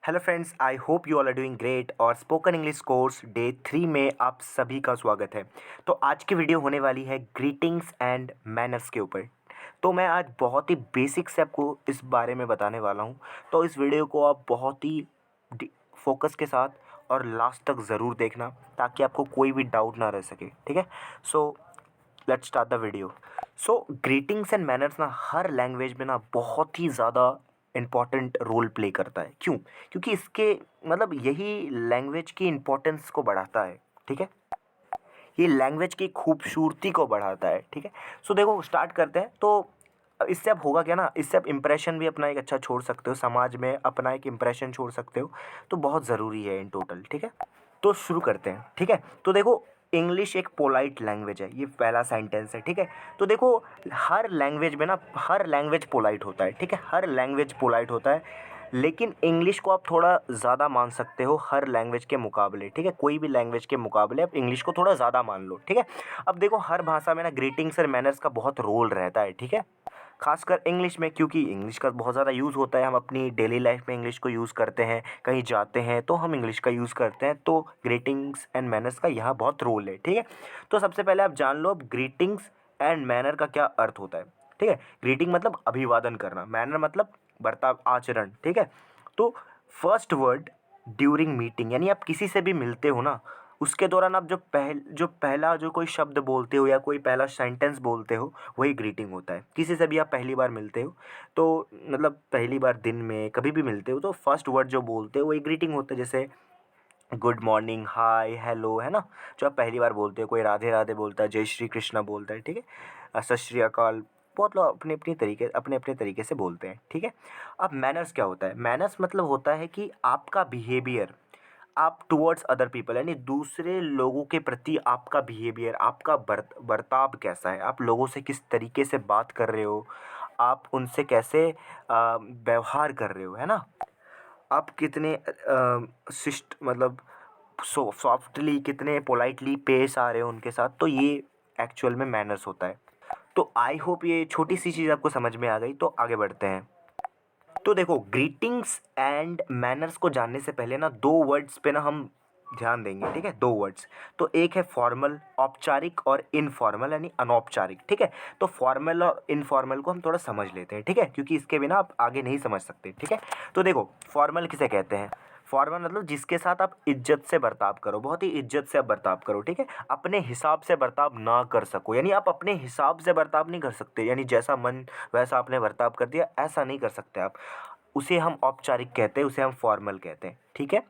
Hello friends, I hope you all are doing great. और spoken English course day 3 में आप सभी का स्वागत है। तो आज की वीडियो होने वाली है ग्रीटिंग्स एंड मैनर्स के ऊपर। तो मैं आज बहुत ही बेसिक से आपको इस बारे में बताने वाला हूँ। तो इस वीडियो को आप बहुत ही फोकस के साथ और लास्ट तक ज़रूर देखना, ताकि आपको कोई भी डाउट ना रह सके। ठीक है, so let's start the video. So greetings and manners ना हर लैंग्वेज में ना बहुत ही ज़्यादा इम्पॉर्टेंट रोल प्ले करता है। क्यों? क्योंकि इसके मतलब यही लैंग्वेज की इम्पोर्टेंस को बढ़ाता है। ठीक है, ये लैंग्वेज की खूबसूरती को बढ़ाता है। ठीक है, सो देखो स्टार्ट करते हैं। तो इससे अब होगा क्या ना, इससे आप इम्प्रेशन भी अपना एक अच्छा छोड़ सकते हो, समाज में अपना एक इम्प्रेशन छोड़ सकते हो। तो बहुत ज़रूरी है इन टोटल। ठीक है, तो शुरू करते हैं। ठीक है, तो देखो इंग्लिश एक पोलाइट लैंग्वेज है, ये पहला सेंटेंस है। ठीक है, तो देखो हर लैंग्वेज में ना, हर लैंग्वेज पोलाइट होता है। ठीक है, हर लैंग्वेज पोलाइट होता है, लेकिन इंग्लिश को आप थोड़ा ज़्यादा मान सकते हो हर लैंग्वेज के मुकाबले। ठीक है, कोई भी लैंग्वेज के मुकाबले आप इंग्लिश को थोड़ा ज़्यादा मान लो। ठीक है, अब देखो हर भाषा में ना ग्रीटिंग्स और मैनर्स का बहुत रोल रहता है। ठीक है, खासकर इंग्लिश में, क्योंकि इंग्लिश का बहुत ज़्यादा यूज़ होता है। हम अपनी डेली लाइफ में इंग्लिश को यूज़ करते हैं, कहीं जाते हैं तो हम इंग्लिश का यूज़ करते हैं। तो ग्रीटिंग्स एंड मैनर्स का यहाँ बहुत रोल है। ठीक है, तो सबसे पहले आप जान लो अब ग्रीटिंग्स एंड मैनर का क्या अर्थ होता है। ठीक है, ग्रीटिंग मतलब अभिवादन करना, मैनर मतलब बर्ताव, आचरण। ठीक है, तो फर्स्ट वर्ड ड्यूरिंग मीटिंग, यानी आप किसी से भी मिलते हो ना, उसके दौरान आप जो पहला जो कोई शब्द बोलते हो या कोई पहला सेंटेंस बोलते हो, वही ग्रीटिंग होता है। किसी से भी आप पहली बार मिलते हो तो मतलब पहली बार दिन में कभी भी मिलते हो तो फर्स्ट वर्ड जो बोलते हो वही ग्रीटिंग होता है। जैसे गुड मॉर्निंग, हाय, हेलो, है ना, जो आप पहली बार बोलते हो। कोई राधे राधे बोलता है, जय श्री कृष्णा बोलता है। ठीक है, सत श्री अकाल, बहुत लोग अपने अपने तरीके से बोलते हैं। ठीक है, अब मैनर्स क्या होता है? मैनर्स मतलब होता है कि आपका बिहेवियर, आप टुवर्ड्स अदर पीपल, यानी दूसरे लोगों के प्रति आपका बिहेवियर, आपका बर्ताव कैसा है, आप लोगों से किस तरीके से बात कर रहे हो, आप उनसे कैसे व्यवहार कर रहे हो, है ना, आप कितने शिष्ट मतलब सॉफ्टली, कितने पोलाइटली पेश आ रहे हो उनके साथ। तो ये एक्चुअल में मैनर्स होता है। तो आई होप ये छोटी सी चीज़ आपको समझ में आ गई। तो आगे बढ़ते हैं। तो देखो ग्रीटिंग्स एंड मैनर्स को जानने से पहले ना दो वर्ड्स पे ना हम ध्यान देंगे। ठीक है, दो वर्ड्स। तो एक है फॉर्मल, औपचारिक, और इनफॉर्मल यानी अनौपचारिक। ठीक है, तो फॉर्मल और इनफॉर्मल को हम थोड़ा समझ लेते हैं। ठीक है, क्योंकि इसके बिना आप आगे नहीं समझ सकते। ठीक है, तो देखो फॉर्मल किसे कहते हैं? फॉर्मल मतलब जिसके साथ आप इज्जत से बर्ताव करो, बहुत ही इज्जत से आप बर्ताव करो। ठीक है, अपने हिसाब से बर्ताव ना कर सको, यानी आप अपने हिसाब से बर्ताव नहीं कर सकते, यानी जैसा मन वैसा आपने बर्ताव कर दिया, ऐसा नहीं कर सकते आप। उसे हम औपचारिक कहते हैं, उसे हम फॉर्मल कहते हैं। ठीक है,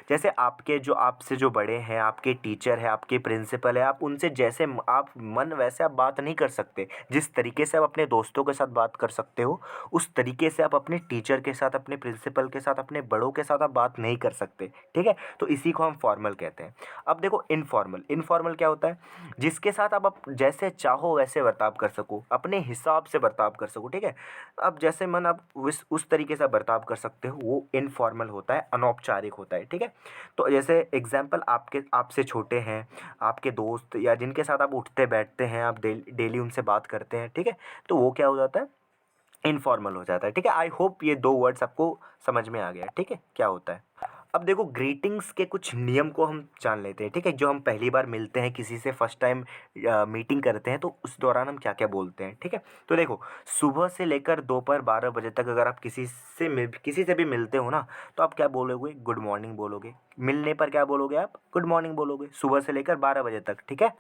जैसे आपके जो आपसे जो बड़े हैं, आपके टीचर है, आपके प्रिंसिपल है, आप उनसे जैसे आप मन वैसे आप बात नहीं कर सकते। जिस तरीके से आप अपने दोस्तों के साथ बात कर सकते हो, उस तरीके से आप अपने टीचर के साथ, अपने प्रिंसिपल के साथ, अपने बड़ों के साथ आप बात नहीं कर सकते। ठीक है, तो इसी को हम फॉर्मल कहते हैं। अब देखो इनफॉर्मल, इनफॉर्मल क्या होता है? जिसके साथ आप जैसे चाहो वैसे बर्ताव कर सको, अपने हिसाब से बर्ताव कर सको। ठीक है, अब जैसे मन आप उस तरीके से बर्ताव कर सकते हो, वो इनफॉर्मल होता है, अनौपचारिक होता है। ठीक है, तो जैसे एग्जाम्पल, आपके आपसे छोटे हैं, आपके दोस्त या जिनके साथ आप उठते बैठते हैं, आप डेली उनसे बात करते हैं। ठीक है, तो वो क्या हो जाता है? इनफॉर्मल हो जाता है। ठीक है, आई होप ये दो वर्ड्स आपको समझ में आ गया। ठीक है, क्या होता है? अब देखो ग्रीटिंग्स के कुछ नियम को हम जान लेते हैं। ठीक है, जो हम पहली बार मिलते हैं किसी से, फर्स्ट टाइम मीटिंग करते हैं, तो उस दौरान हम क्या क्या बोलते हैं। ठीक है, तो देखो सुबह से लेकर दोपहर 12 बजे तक अगर आप किसी से भी मिलते हो ना, तो आप क्या बोलोगे? गुड मॉर्निंग बोलोगे। मिलने पर क्या बोलोगे? आप गुड मॉर्निंग बोलोगे, सुबह से लेकर 12 बजे तक। ठीक है,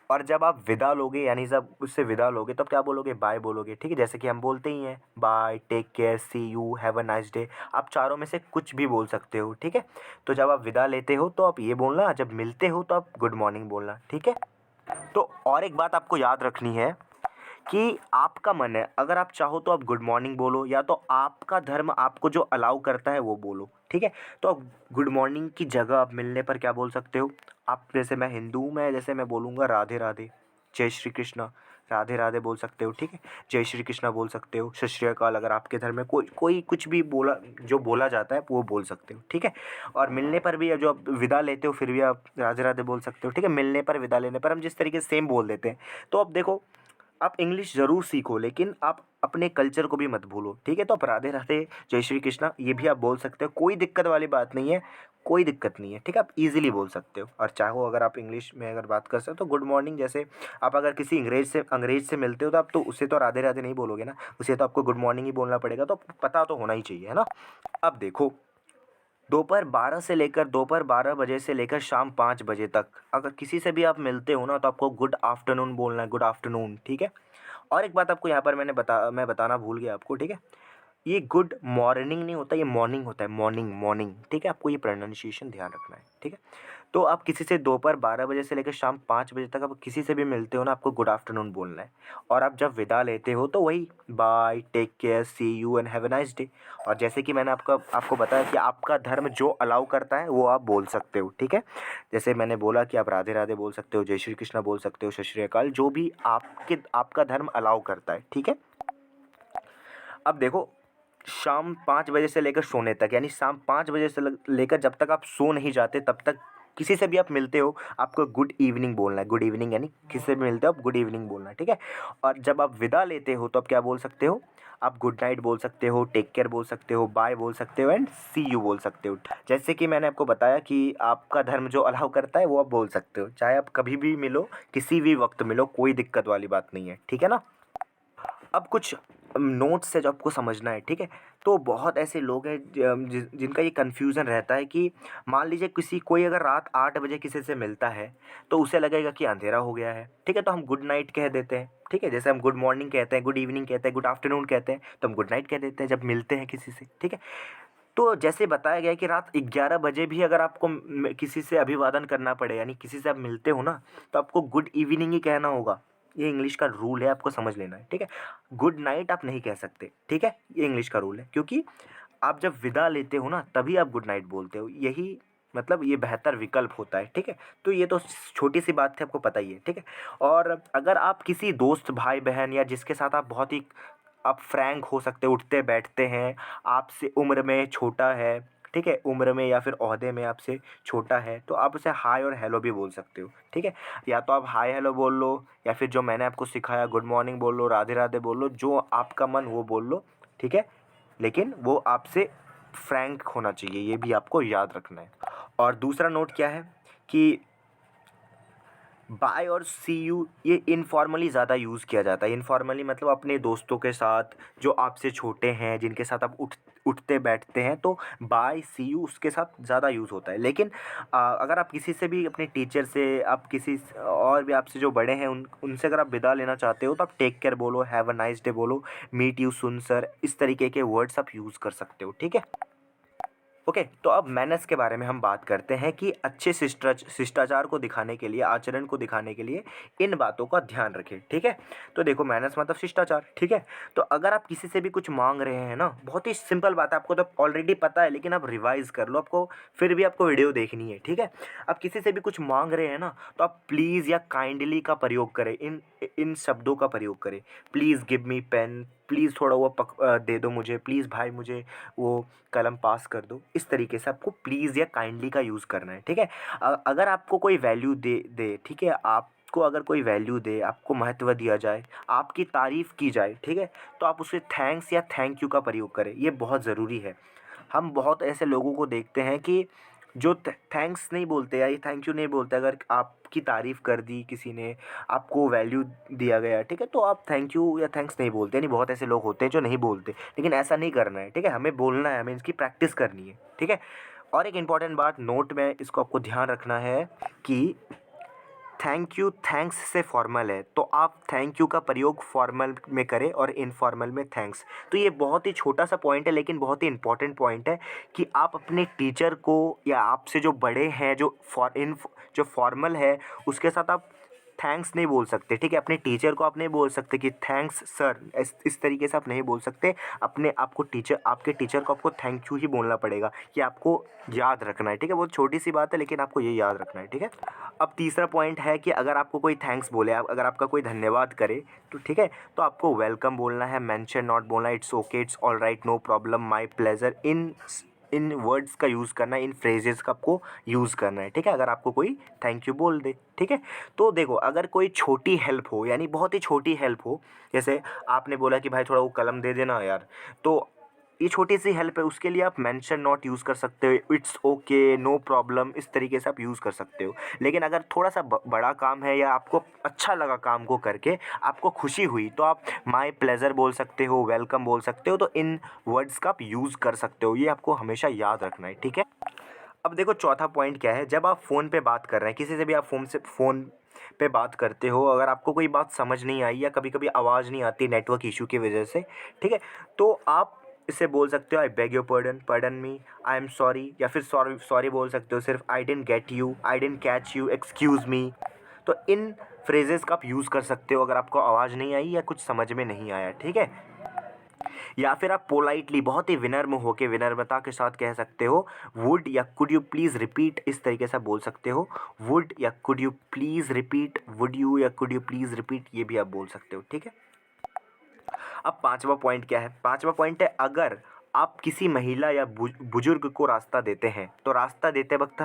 और जब आप विदा लोगे, यानी जब उससे विदा लोगे, तब क्या बोलोगे? बाय बोलोगे। ठीक है, जैसे कि हम बोलते ही हैं, bye, take care, see you, have a nice day. आप चारों में से कुछ भी बोल सकते हो। ठीक है, तो जब आप विदा लेते हो तो आप ये बोलना, जब मिलते हो तो आप गुड मॉर्निंग बोलना। ठीक है, तो और एक बात आपको याद रखनी है कि आपका मन है, अगर आप चाहो तो आप गुड मॉर्निंग बोलो, या तो आपका धर्म आपको जो अलाउ करता है वो बोलो। ठीक है, तो आप गुड मॉर्निंग की जगह आप मिलने पर क्या बोल सकते हो? आप जैसे मैं हिंदू हूँ, मैं जैसे मैं बोलूँगा राधे राधे, जय श्री कृष्णा, राधे राधे बोल सकते हो। ठीक है, जय श्री कृष्णा बोल सकते हो, सत श्री अकाल, अगर आपके धर्म में कोई कोई कुछ भी बोला, जो बोला जाता है वो बोल सकते हो। ठीक है, और मिलने पर भी जो आप विदा लेते हो फिर भी आप राधे राधे बोल सकते हो। ठीक है, मिलने पर, विदा लेने पर हम जिस तरीके से सेम बोल देते हैं। तो अब देखो आप इंग्लिश ज़रूर सीखो, लेकिन आप अपने कल्चर को भी मत भूलो, ठीक है? तो आप राधे राधे, जय श्री कृष्णा ये भी आप बोल सकते हो, कोई दिक्कत वाली बात नहीं है, कोई दिक्कत नहीं है, ठीक है? आप ईज़िली बोल सकते हो। और चाहो अगर आप इंग्लिश में अगर बात कर सकते हो तो गुड मॉर्निंग, जैसे आप अगर किसी अंग्रेज़ से मिलते हो तो आप तो उससे तो राधे राधे नहीं बोलोगे ना, उसे तो आपको गुड मॉर्निंग ही बोलना पड़ेगा, तो पता तो होना ही चाहिए, है ना? अब देखो, दोपहर 12 बजे से लेकर शाम 5 बजे तक अगर किसी से भी आप मिलते हो ना, तो आपको गुड आफ्टरनून बोलना है, गुड आफ्टरनून, ठीक है? और एक बात आपको यहाँ पर मैं बताना भूल गया आपको, ठीक है? ये गुड मॉर्निंग नहीं होता, ये मॉर्निंग होता है, मॉर्निंग मॉर्निंग, ठीक है? आपको ये प्रोनाउंसिएशन ध्यान रखना है, ठीक है? तो आप किसी से दोपहर 12 बजे से लेकर शाम 5 बजे तक आप किसी से भी मिलते हो ना, आपको गुड आफ्टरनून बोलना है। और आप जब विदा लेते हो तो वही bye, take care, see you and have a nice day. और जैसे कि मैंने आपको बताया कि आपका धर्म जो अलाउ करता है वो आप बोल सकते हो, ठीक है? जैसे मैंने बोला कि आप राधे राधे बोल सकते हो, जय श्री कृष्णा बोल सकते हो, सत श्री अकाल, जो भी आपका धर्म अलाउ करता है, ठीक है? अब देखो, शाम 5 बजे से लेकर सोने तक, यानी शाम 5 बजे से लेकर जब तक आप सो नहीं जाते तब तक किसी से भी आप मिलते हो, आपको गुड इवनिंग बोलना है। गुड इवनिंग यानी किसी से भी मिलते हो आप गुड इवनिंग बोलना है, ठीक है? और जब आप विदा लेते हो तो आप क्या बोल सकते हो? आप गुड नाइट बोल सकते हो, टेक केयर बोल सकते हो, बाय बोल सकते हो एंड सी यू बोल सकते हो। जैसे कि मैंने आपको बताया कि आपका धर्म जो अलाउ करता है वो आप बोल सकते हो, चाहे आप कभी भी मिलो, किसी भी वक्त मिलो, कोई दिक्कत वाली बात नहीं है, ठीक है ना? अब कुछ नोट्स है जो आपको समझना है, ठीक है? तो बहुत ऐसे लोग हैं जिनका ये कन्फ्यूज़न रहता है कि मान लीजिए कोई अगर रात 8 बजे किसी से मिलता है, तो उसे लगेगा कि अंधेरा हो गया है, ठीक है? तो हम गुड नाइट कह देते हैं, ठीक है? जैसे हम गुड मॉर्निंग कहते हैं, गुड इवनिंग कहते हैं, गुड आफ्टरनून कहते हैं, तो हम गुड नाइट कह देते हैं जब मिलते हैं किसी से, ठीक है? तो जैसे बताया गया है कि रात 11 बजे भी अगर आपको किसी से अभिवादन करना पड़े, यानी किसी से आप मिलते हो ना, तो आपको गुड इवनिंग ही कहना होगा। ये इंग्लिश का रूल है, आपको समझ लेना है, ठीक है? गुड नाइट आप नहीं कह सकते, ठीक है? ये इंग्लिश का रूल है, क्योंकि आप जब विदा लेते हो ना तभी आप गुड नाइट बोलते हो, यही मतलब ये बेहतर विकल्प होता है, ठीक है? तो ये तो छोटी सी बात थी, आपको पता ही है, ठीक है? और अगर आप किसी दोस्त, भाई बहन या जिसके साथ आप बहुत ही आप फ्रैंक हो सकते हो, उठते बैठते हैं, आपसे उम्र में छोटा है, ठीक है? उम्र में या फिर ओहदे में आपसे छोटा है, तो आप उसे हाय और हेलो भी बोल सकते हो, ठीक है? या तो आप हाय हेलो बोल लो, या फिर जो मैंने आपको सिखाया गुड मॉर्निंग बोल लो, राधे राधे बोल लो, जो आपका मन वो बोल लो, ठीक है? लेकिन वो आपसे फ्रैंक होना चाहिए, ये भी आपको याद रखना है। और दूसरा नोट क्या है कि बाय और सी यू ये इनफॉर्मली ज़्यादा यूज़ किया जाता है। इनफॉर्मली मतलब अपने दोस्तों के साथ, जो आपसे छोटे हैं, जिनके साथ आप उठते बैठते हैं, तो बाय सी यू उसके साथ ज़्यादा यूज़ होता है। लेकिन अगर आप किसी से भी, अपने टीचर से, आप और भी आपसे जो बड़े हैं उनसे अगर आप विदा लेना चाहते हो, तो आप टेक केयर बोलो, हैव अ नाइस डे बोलो, मीट यू सून सर, इस तरीके के वर्ड्स आप यूज़ कर सकते हो, ठीक है? ओके, तो अब मैनर्स के बारे में हम बात करते हैं कि अच्छे शिष्टाचार को दिखाने के लिए, आचरण को दिखाने के लिए इन बातों का ध्यान रखें, ठीक है? तो देखो, मैनर्स मतलब शिष्टाचार, ठीक है? तो अगर आप किसी से भी कुछ मांग रहे हैं ना, बहुत ही सिंपल बात है, आपको तो ऑलरेडी पता है, लेकिन आप रिवाइज कर लो, आपको फिर भी आपको वीडियो देखनी है, ठीक है? आप किसी से भी कुछ मांग रहे हैं ना, तो आप प्लीज़ या काइंडली का प्रयोग करें, इन इन शब्दों का प्रयोग करें। Please give me pen, please थोड़ा वो दे दो मुझे, प्लीज़ भाई मुझे वो कलम पास कर दो। इस तरीके से आपको प्लीज़ या काइंडली का यूज़ करना है, ठीक है? अगर आपको कोई वैल्यू दे, ठीक है? आपको अगर कोई वैल्यू दे, आपको महत्व दिया जाए, आपकी तारीफ़ की जाए, ठीक है? तो आप उसे थैंक्स या थैंक यू का प्रयोग करें, ये बहुत ज़रूरी है। हम बहुत ऐसे लोगों को देखते हैं कि जो थैंक्स नहीं बोलते या ये थैंक यू नहीं बोलते, अगर आपकी तारीफ़ कर दी किसी ने, आपको वैल्यू दिया गया, ठीक है? तो आप थैंक यू या थैंक्स नहीं बोलते, यानी बहुत ऐसे लोग होते हैं जो नहीं बोलते, लेकिन ऐसा नहीं करना है, ठीक है? हमें बोलना है, हमें इसकी प्रैक्टिस करनी है, ठीक है? और एक इम्पॉर्टेंट बात नोट में इसको आपको ध्यान रखना है कि थैंक यू थैंक्स से फॉर्मल है, तो आप थैंक यू का प्रयोग फॉर्मल में करें और इनफॉर्मल में थैंक्स। तो ये बहुत ही छोटा सा पॉइंट है, लेकिन बहुत ही इंपॉर्टेंट पॉइंट है कि आप अपने टीचर को या आपसे जो बड़े हैं, जो फॉर्मल है, उसके साथ आप थैंक्स नहीं बोल सकते, ठीक है? अपने टीचर को आप नहीं बोल सकते कि थैंक्स सर, इस तरीके से आप नहीं बोल सकते। आपके टीचर को आपको थैंक यू ही बोलना पड़ेगा, ये आपको याद रखना है, ठीक है? बहुत छोटी सी बात है, लेकिन आपको ये याद रखना है, ठीक है? अब तीसरा पॉइंट है कि अगर आपको कोई थैंक्स बोले, अगर आपका कोई धन्यवाद करे, तो ठीक है, तो आपको वेलकम बोलना है, मेंशन नॉट बोलना है, it's okay, it's alright, no problem, my pleasure, इन वर्ड्स का यूज़ करना है, इन फ्रेजेस का आपको यूज़ करना है, ठीक है। अगर आपको कोई थैंक यू बोल दे, ठीक है। तो देखो, अगर कोई छोटी हेल्प हो, यानी बहुत ही छोटी हेल्प हो, जैसे आपने बोला कि भाई थोड़ा वो कलम दे देना यार, तो ये छोटी सी हेल्प है, उसके लिए आप मेंशन नॉट यूज़ कर सकते हो, इट्स ओके, नो प्रॉब्लम, इस तरीके से आप यूज़ कर सकते हो। लेकिन अगर थोड़ा सा बड़ा काम है या आपको अच्छा लगा काम को करके, आपको खुशी हुई, तो आप माय प्लेज़र बोल सकते हो, वेलकम बोल सकते हो। तो इन वर्ड्स का आप यूज़ कर सकते हो, ये आपको हमेशा याद रखना है, ठीक है। अब देखो चौथा पॉइंट क्या है, जब आप फ़ोन पे बात कर रहे हैं, किसी से भी आप फ़ोन पे बात करते हो, अगर आपको कोई बात समझ नहीं आई या कभी कभी आवाज़ नहीं आती नेटवर्क इशू की वजह से, ठीक है, तो आप इसे बोल सकते हो I beg your pardon me, I am sorry, या फिर सॉरी सॉरी बोल सकते हो सिर्फ, I don't get you, I don't catch you, excuse me. तो इन फ्रेजेस का आप यूज़ कर सकते हो अगर आपको आवाज़ नहीं आई या कुछ समझ में नहीं आया, ठीक है। या फिर आप पोलाइटली, बहुत ही विनम्र होकर, विनम्रता के साथ कह सकते हो, वुड या कुड यू प्लीज़ रिपीट, इस तरीके से आप बोल सकते हो, वुड या could you please repeat, would you या कुड यू प्लीज़ रिपीट, ये भी आप बोल सकते हो, ठीक है। अब पांचवा पॉइंट क्या है, पांचवा पॉइंट है, अगर आप किसी महिला या बुजुर्ग को रास्ता देते हैं, तो रास्ता देते वक्त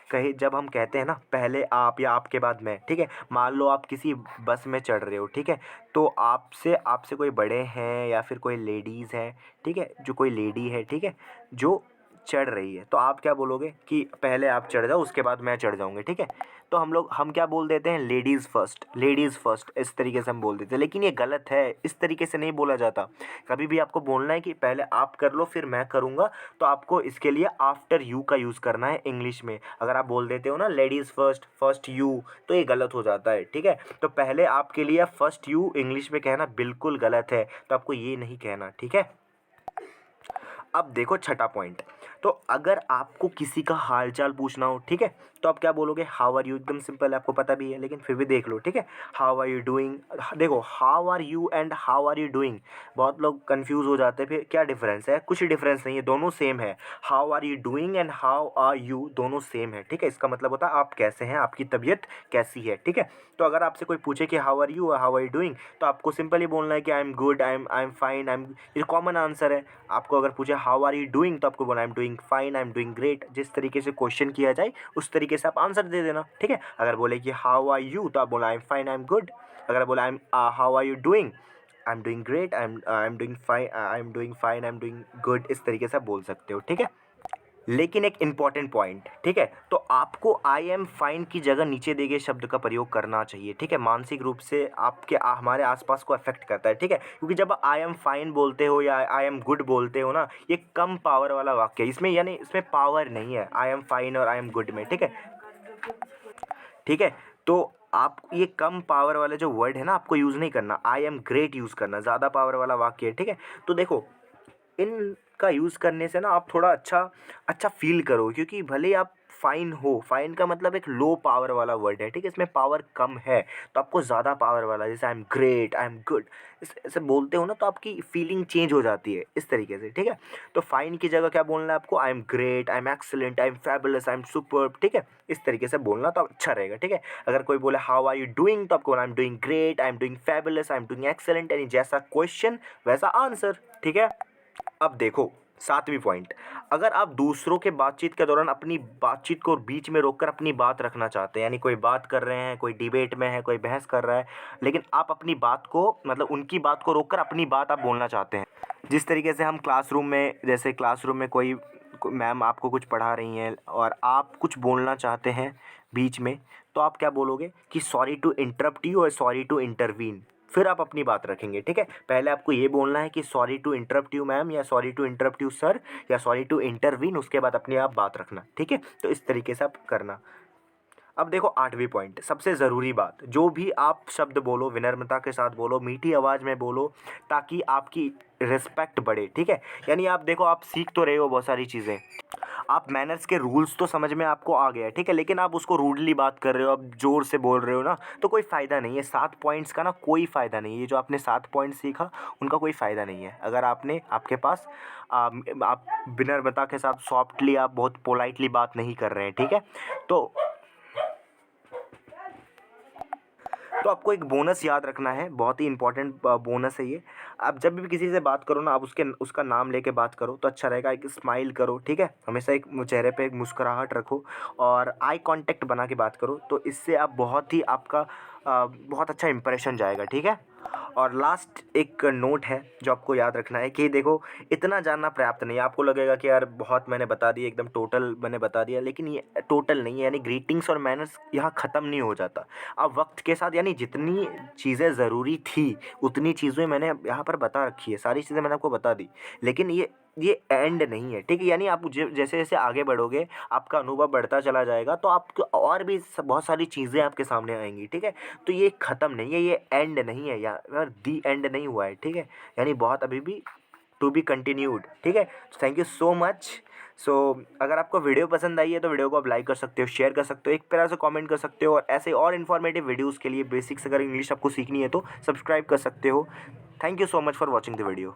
कहीं जब हम कहते हैं ना पहले आप या आपके बाद मैं, ठीक है, मान लो आप किसी बस में चढ़ रहे हो, ठीक है, तो आपसे आपसे कोई बड़े हैं या फिर कोई लेडीज़ हैं, ठीक है, जो कोई लेडी है, ठीक है, जो चढ़ रही है, तो आप क्या बोलोगे कि पहले आप चढ़ जाओ उसके बाद मैं चढ़ जाऊँगी, ठीक है। तो हम क्या बोल देते हैं, लेडीज़ फर्स्ट, लेडीज़ फर्स्ट, इस तरीके से हम बोल देते हैं, लेकिन ये गलत है, इस तरीके से नहीं बोला जाता। कभी भी आपको बोलना है कि पहले आप कर लो फिर मैं करूँगा, तो आपको इसके लिए आफ्टर यू का यूज़ करना है इंग्लिश में। अगर आप बोल देते हो ना लेडीज़ फर्स्ट, फर्स्ट यू, तो ये गलत हो जाता है, ठीक है। तो पहले आपके लिए फर्स्ट यू इंग्लिश में कहना बिल्कुल गलत है, तो आपको ये नहीं कहना, ठीक है। अब देखो छठा पॉइंट, तो अगर आपको किसी का हाल चाल पूछना हो, ठीक है, तो आप क्या बोलोगे, हाउ आर यू, एकदम सिंपल है, आपको पता भी है, लेकिन फिर भी देख लो, ठीक है। हाउ आर यू डूइंग, देखो how are you and how are you doing, बहुत लोग कंफ्यूज हो जाते हैं, फिर क्या डिफरेंस है, कुछ डिफरेंस नहीं है, दोनों सेम है। How are you doing and how are you दोनों सेम है, ठीक है। इसका मतलब होता है आप कैसे हैं, आपकी तबीयत कैसी है, ठीक है। तो अगर आपसे कोई पूछे कि how are you, how are you doing, तो आपको सिंपली बोलना है कि I am good, I am fine, ये कॉमन आंसर है। आपको अगर पूछे हाउ आर यू डूइंग, तो आपको बोला I am doing fine, I am doing great, जिस तरीके से क्वेश्चन किया जाए उस तरीके से आप आंसर दे देना, ठीक है। अगर बोले कि हाउ आर यू, तो आप बोला I am fine, I am good. अगर बोला I am how are you doing, I am doing great, I am doing fine, I am doing fine, I am doing good, इस तरीके से आप बोल सकते हो, ठीक है। लेकिन एक इम्पॉर्टेंट पॉइंट, ठीक है, तो आपको आई एम फाइन की जगह नीचे दिए गए शब्द का प्रयोग करना चाहिए, ठीक है। मानसिक रूप से आपके हमारे आसपास को अफेक्ट करता है, ठीक है, क्योंकि जब आई एम फाइन बोलते हो या आई एम गुड बोलते हो ना, ये कम पावर वाला वाक्य है, इसमें यानी इसमें पावर नहीं है आई एम फाइन और आई एम गुड में, ठीक है, ठीक है। तो आप ये कम पावर वाले जो वर्ड है ना, आपको यूज़ नहीं करना, आई एम ग्रेट यूज़ करना, ज़्यादा पावर वाला वाक्य है, ठीक है। तो देखो इनका यूज़ करने से ना आप थोड़ा अच्छा अच्छा फ़ील करो, क्योंकि भले ही आप फ़ाइन हो, फ़ाइन का मतलब एक लो पावर वाला वर्ड है, ठीक है, इसमें पावर कम है, तो आपको ज़्यादा पावर वाला, जैसे I am great, I am good, इस ऐसे बोलते हो ना, तो आपकी फीलिंग चेंज हो जाती है इस तरीके से, ठीक है। तो फ़ाइन की जगह क्या बोलना है आपको, I am great, I M excellent, I am fabulous, I am superb, ठीक है, इस तरीके से बोलना तो अच्छा रहेगा, ठीक है। अगर कोई बोले हाउ आर यू डूइंग, तो आपको आई am doing great, I am doing fabulous, I am doing excellent, यानी जैसा क्वेश्चन वैसा आंसर, ठीक है। अब देखो सातवीं पॉइंट, अगर आप दूसरों के बातचीत के दौरान अपनी बातचीत को बीच में रोककर अपनी बात रखना चाहते हैं, यानी कोई बात कर रहे हैं, कोई डिबेट में है, कोई बहस कर रहा है, लेकिन आप अपनी बात को, मतलब उनकी बात को रोककर अपनी बात आप बोलना चाहते हैं, जिस तरीके से हम क्लासरूम में, जैसे क्लासरूम में कोई मैम आपको कुछ पढ़ा रही हैं और आप कुछ बोलना चाहते हैं बीच में, तो आप क्या बोलोगे कि सॉरी टू इंटरप्ट यू और सॉरी टू इंटरवीन, फिर आप अपनी बात रखेंगे, ठीक है। पहले आपको ये बोलना है कि sorry to interrupt you ma'am, या sorry to interrupt you sir, या सॉरी टू इंटरवीन, उसके बाद अपनी आप बात रखना, ठीक है। तो इस तरीके से आप करना। अब देखो आठवीं पॉइंट, सबसे ज़रूरी बात, जो भी आप शब्द बोलो विनम्रता के साथ बोलो, मीठी आवाज़ में बोलो, ताकि आपकी रिस्पेक्ट बढ़े, ठीक है। यानी आप देखो, आप सीख तो रहे हो बहुत सारी चीज़ें, आप मैनर्स के रूल्स तो समझ में आपको आ गया है, ठीक है, लेकिन आप उसको रूडली बात कर रहे हो, आप ज़ोर से बोल रहे हो ना, तो कोई फ़ायदा नहीं है। 7 पॉइंट्स का ना कोई फ़ायदा नहीं है, ये जो आपने 7 पॉइंट सीखा उनका कोई फ़ायदा नहीं है, अगर आपके पास आप विनम्रता के साथ सॉफ्टली, आप बहुत पोलाइटली बात नहीं कर रहे हैं, ठीक है। तो तो आपको एक बोनस याद रखना है, बहुत ही इंपॉर्टेंट बोनस है ये। आप जब भी किसी से बात करो ना, आप उसका नाम लेके बात करो तो अच्छा रहेगा। एक स्माइल करो, ठीक है, हमेशा एक चेहरे पे एक मुस्कुराहट रखो और आई कांटेक्ट बना के बात करो, तो इससे आप बहुत ही आपका बहुत अच्छा इंप्रेशन जाएगा, ठीक है। और लास्ट एक नोट है जो आपको याद रखना है कि देखो, इतना जानना पर्याप्त नहीं है। आपको लगेगा कि यार बहुत मैंने बता दिया, एकदम टोटल मैंने बता दिया, लेकिन ये टोटल नहीं है। यानी ग्रीटिंग्स और मैनर्स यहाँ ख़त्म नहीं हो जाता। अब वक्त के साथ यानी जितनी चीज़ें ज़रूरी थी उतनी चीज़ें मैंने यहाँ पर बता रखी है, सारी चीज़ें मैंने आपको बता दी, लेकिन ये एंड नहीं है, ठीक है। यानी आप जैसे जैसे आगे बढ़ोगे, आपका अनुभव बढ़ता चला जाएगा, तो आपको और भी बहुत सारी चीज़ें आपके सामने आएंगी, ठीक है। तो ये ख़त्म नहीं है, ये एंड नहीं है, यार दी एंड नहीं हुआ है, ठीक है। यानी बहुत अभी भी टू बी कंटिन्यूड, ठीक है। Thank you so much. So अगर आपको वीडियो पसंद आई है तो वीडियो को आप लाइक कर सकते हो, शेयर कर सकते हो, एक प्यारा सा कमेंट कर सकते हो, और ऐसे और इन्फॉर्मेटिव वीडियोज़ के लिए बेसिक्स अगर इंग्लिश आपको सीखनी है तो सब्सक्राइब कर सकते हो। Thank you so much for watching the video.